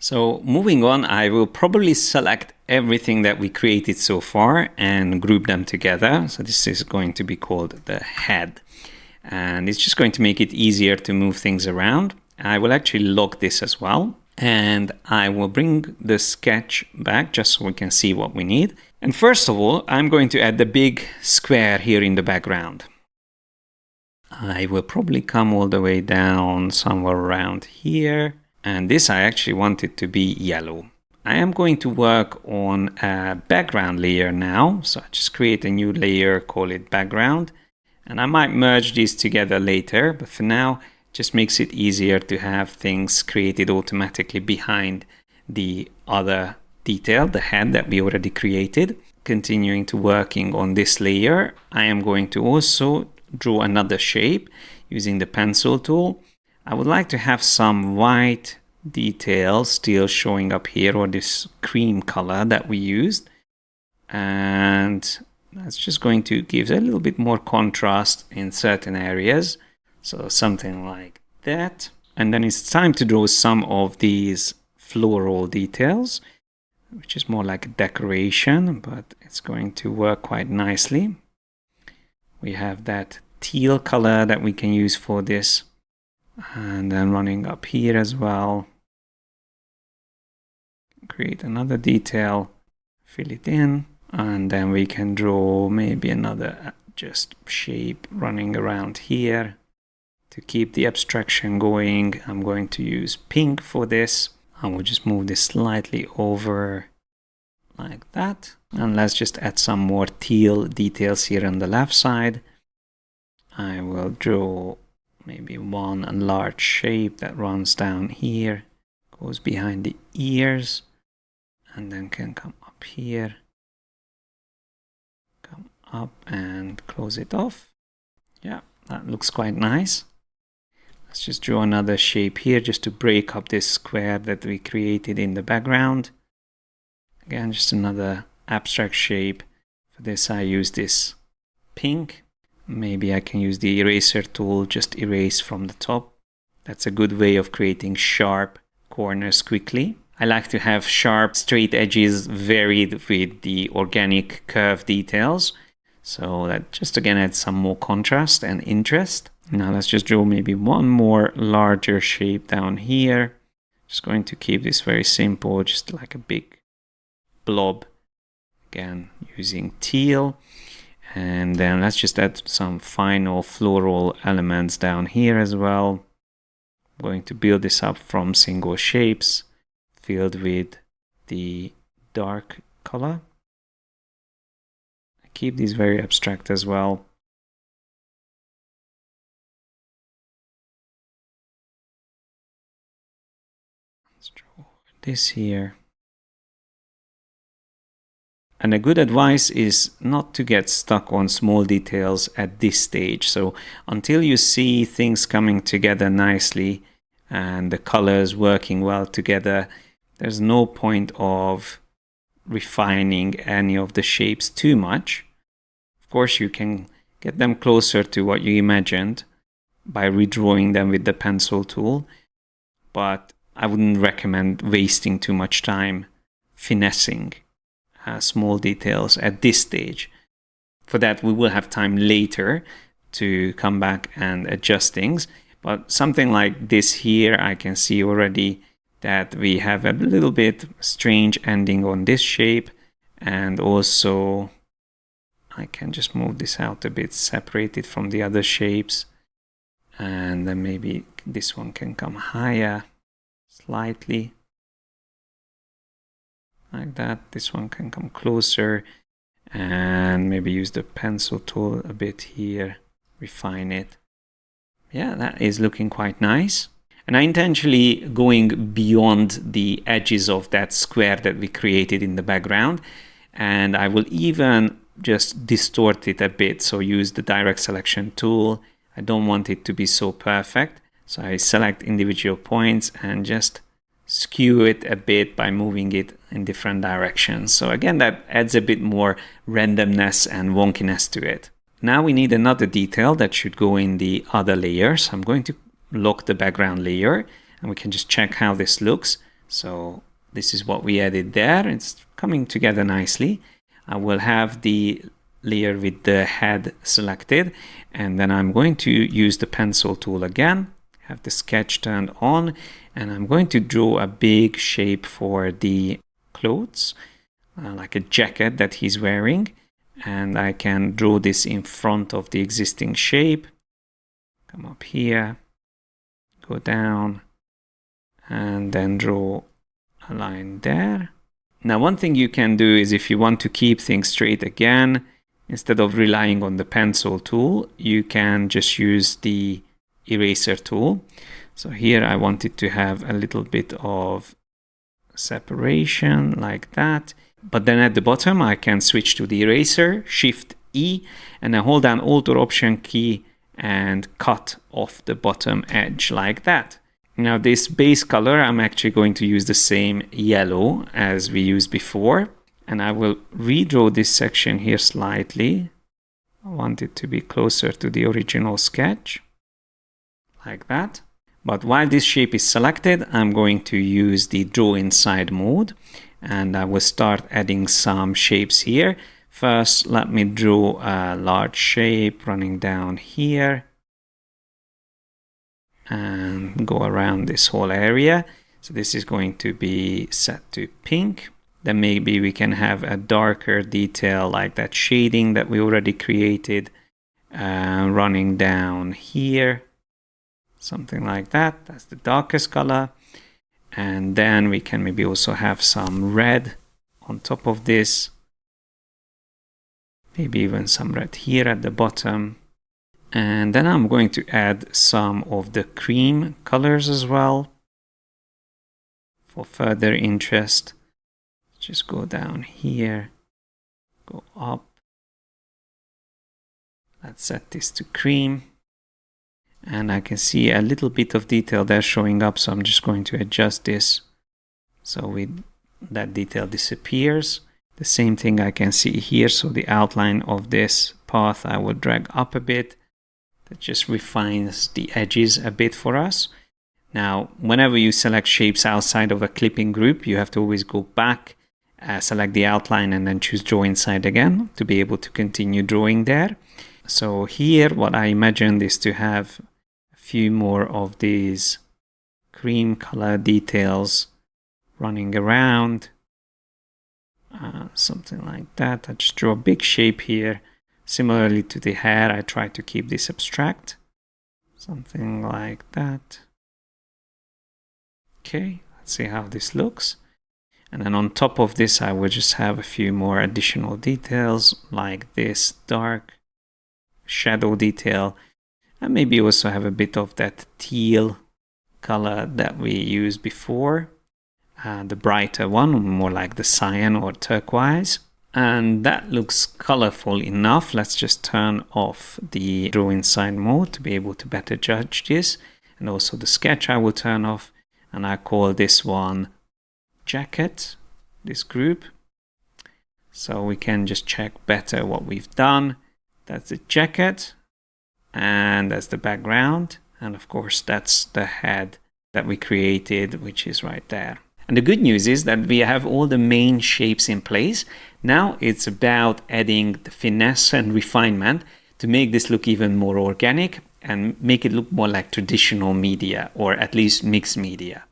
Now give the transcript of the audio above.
So moving on, I will probably select everything that we created so far and group them together. So this is going to be called the head. And it's just going to make it easier to move things around. I will actually lock this as well. And I will bring the sketch back just so we can see what we need. And first of all, I'm going to add the big square here in the background. I will probably come all the way down somewhere around here. And this I actually want it to be yellow. I am going to work on a background layer now. So I just create a new layer, call it background. And I might merge these together later, but for now, it just makes it easier to have things created automatically behind the other detail, the head that we already created. Continuing to working on this layer, I am going to also draw another shape using the pencil tool. I would like to have some white details still showing up here, or this cream color that we used. And that's just going to give a little bit more contrast in certain areas. So something like that. And then it's time to draw some of these floral details, which is more like a decoration, but it's going to work quite nicely. We have that teal color that we can use for this. And then running up here as well. Create another detail, fill it in. And then we can draw maybe another just shape running around here. To keep the abstraction going, I'm going to use pink for this. I will just move this slightly over like that. And let's just add some more teal details here on the left side. I will draw maybe one large shape that runs down here, goes behind the ears, and then can come up here. Come up and close it off. Yeah, that looks quite nice. Let's just draw another shape here just to break up this square that we created in the background. Again, just another abstract shape. For this, I use this pink. Maybe I can use the eraser tool, just erase from the top. That's a good way of creating sharp corners quickly. I like to have sharp, straight edges varied with the organic curve details. So that just again adds some more contrast and interest. Now let's just draw maybe one more larger shape down here. Just going to keep this very simple, just like a big blob. Again, using teal. And then let's just add some final floral elements down here as well. I'm going to build this up from single shapes filled with the dark color. I keep these very abstract as well. Let's draw this here. And a good advice is not to get stuck on small details at this stage. So until you see things coming together nicely and the colors working well together, there's no point of refining any of the shapes too much. Of course, you can get them closer to what you imagined by redrawing them with the pencil tool, but I wouldn't recommend wasting too much time finessing small details at this stage. For that, we will have time later to come back and adjust things. But something like this here, I can see already that we have a little bit strange ending on this shape. And also, I can just move this out a bit, separate it from the other shapes. And then maybe this one can come higher slightly. Like that. This one can come closer and maybe use the pencil tool a bit here, refine it. Yeah, that is looking quite nice. And I intentionally going beyond the edges of that square that we created in the background. And I will even just distort it a bit. So use the direct selection tool. I don't want it to be so perfect. So I select individual points and just skew it a bit by moving it in different directions. So again, that adds a bit more randomness and wonkiness to it. Now we need another detail that should go in the other layers. I'm going to lock the background layer and we can just check how this looks. So this is what we added there. It's coming together nicely. I will have the layer with the head selected, and then I'm going to use the pencil tool again, have the sketch turned on, and I'm going to draw a big shape for the clothes, like a jacket that he's wearing. And I can draw this in front of the existing shape. Come up here, go down, and then draw a line there. Now, one thing you can do is, if you want to keep things straight again, instead of relying on the pencil tool, you can just use the eraser tool. So here I wanted to have a little bit of separation like that. But then at the bottom, I can switch to the eraser, Shift E, and then hold down Alt or Option key and cut off the bottom edge like that. Now this base color, I'm actually going to use the same yellow as we used before. And I will redraw this section here slightly. I want it to be closer to the original sketch, like that. But while this shape is selected, I'm going to use the Draw Inside mode. And I will start adding some shapes here. First, let me draw a large shape running down here and go around this whole area. So this is going to be set to pink. Then maybe we can have a darker detail like that shading that we already created running down here. Something like that. That's the darkest color. And then we can maybe also have some red on top of this. Maybe even some red here at the bottom. And then I'm going to add some of the cream colors as well for further interest. Just go down here, go up. Let's set this to cream. And I can see a little bit of detail there showing up, so I'm just going to adjust this so that detail disappears. The same thing I can see here, so the outline of this path I will drag up a bit. That just refines the edges a bit for us. Now, whenever you select shapes outside of a clipping group, you have to always go back, select the outline, and then choose Draw Inside again to be able to continue drawing there. So here, what I imagined is to have a few more of these cream color details running around. Something like that. I just draw a big shape here. Similarly to the hair, I try to keep this abstract. Something like that. Okay, let's see how this looks. And then on top of this, I will just have a few more additional details like this dark shadow detail, and maybe also have a bit of that teal color that we used before, the brighter one, more like the cyan or turquoise. And that looks colorful enough. Let's just turn off the Draw Inside mode to be able to better judge this. And also the sketch I will turn off, and I call this one jacket, this group. So we can just check better what we've done. That's the jacket, and that's the background, and of course that's the head that we created, which is right there. And the good news is that we have all the main shapes in place. Now it's about adding the finesse and refinement to make this look even more organic and make it look more like traditional media, or at least mixed media.